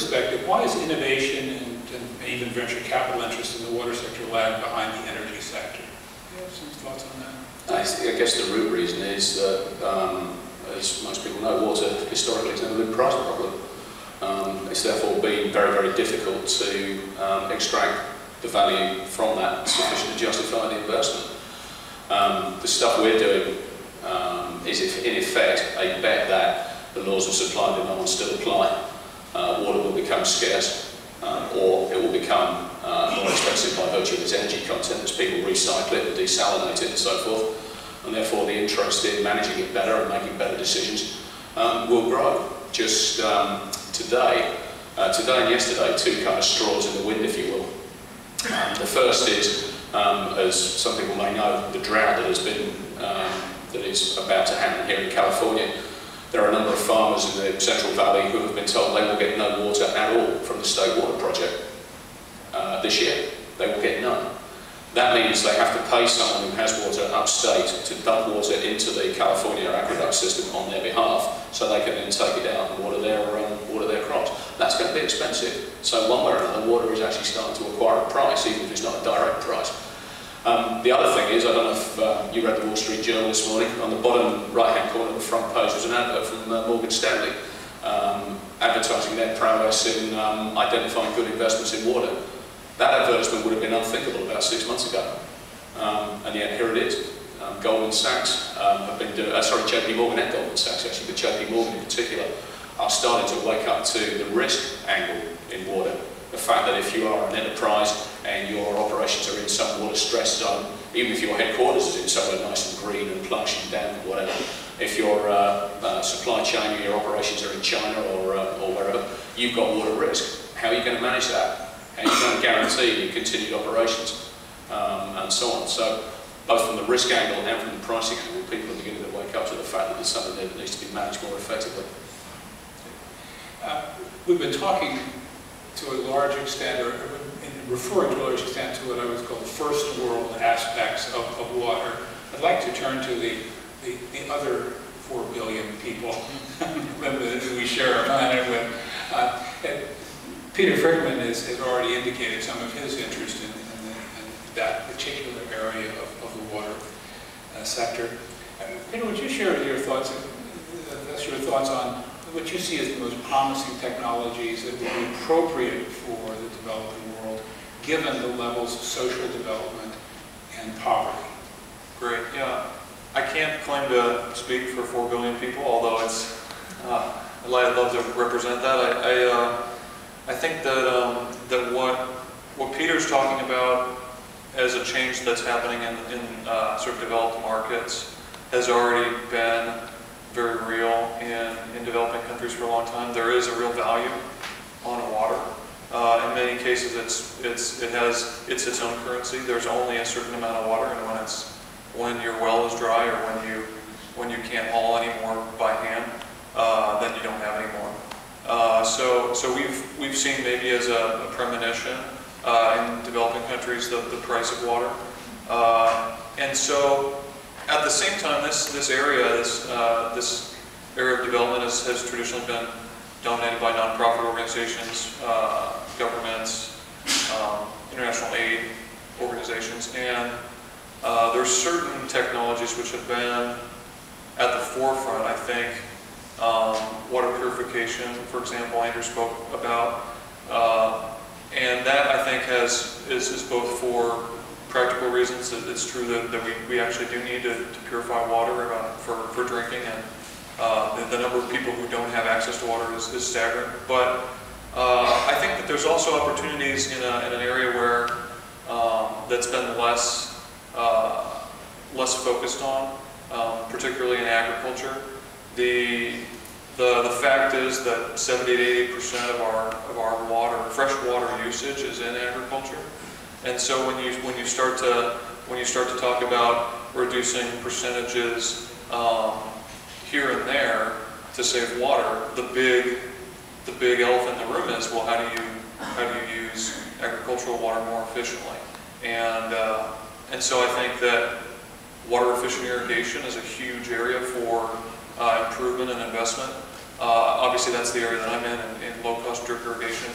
perspective, why is innovation and even venture capital interest in the water sector lag behind the energy sector? Do you have some thoughts on that? I guess the root reason is that, as most people know, water historically has never been a price problem. It's therefore been very, very difficult to extract the value from that sufficient to justify the investment. The stuff we're doing is in effect a bet that the laws of supply and demand still apply. Water will become scarce, or it will become more expensive by virtue of its energy content as people recycle it and desalinate it and so forth, and therefore the interest in managing it better and making better decisions will grow. Just today and yesterday, two kind of straws in the wind, if you will. The first is, as some people may know, the drought that has been that is about to happen here in California. There are a number of farmers in the Central Valley who have been told they will get no water at all from the state water project this year. They will get none. That means they have to pay someone who has water upstate to dump water into the California aqueduct system on their behalf, so they can then take it out and water their crops. That's going to be expensive. So one way or another, water is actually starting to acquire a price, even if it's not a direct price. The other thing is, I don't know if you read the Wall Street Journal this morning, on the bottom right-hand corner of the front page was an advert from Morgan Stanley advertising their prowess in identifying good investments in water. That advertisement would have been unthinkable about 6 months ago, and yet here it is. Goldman Sachs have been doing, JP Morgan and Goldman Sachs actually, but JP Morgan in particular, are starting to wake up to the risk angle in water. The fact that if you are an enterprise and your operations are in some water stress zone, even if your headquarters is in somewhere nice and green and plush and damp and whatever, if your supply chain or your operations are in China or wherever, you've got water risk. How are you going to manage that? How are you going to guarantee your continued operations and so on? So both from the risk angle and from the pricing angle, people are beginning to wake up to the fact that there's something there that needs to be managed more effectively. We've been talking to a large extent, or referring to a large extent to what I would call first world aspects of water. I'd like to turn to the other 4 billion people that we share our planet with. Peter Frickman has already indicated some of his interest in that particular area of the water sector. Peter, would you share your thoughts on what you see as the most promising technologies that would be appropriate for the developing world, given the levels of social development and poverty? Great, yeah. I can't claim to speak for 4 billion people, although it's, I'd love to represent that. I think that what Peter's talking about as a change that's happening in sort of developed markets has already been very real in developing countries for a long time. There is a real value on water. In many cases, it's its own currency. There's only a certain amount of water, and when your well is dry or when you can't haul anymore by hand, then you don't have any more. So we've seen maybe as a premonition in developing countries the price of water, and so at the same time this area of development has traditionally been dominated by nonprofit organizations, governments, international aid organizations, and there's certain technologies which have been at the forefront, I think. Water purification, for example, Andrew spoke about, and that I think is both for practical reasons. It's true that we actually do need to purify water for drinking, and the number of people who don't have access to water is staggering. But I think that there's also opportunities in an area where that's been less focused on, particularly in agriculture. The fact is that 70 to 80% of our water, fresh water usage, is in agriculture, and so when you start to talk about reducing percentages here and there to save water, the big elephant in the room is, well, how do you use agricultural water more efficiently? And so I think that water efficient irrigation is a huge area for improvement and investment. Obviously, that's the area that I'm in low-cost drip irrigation.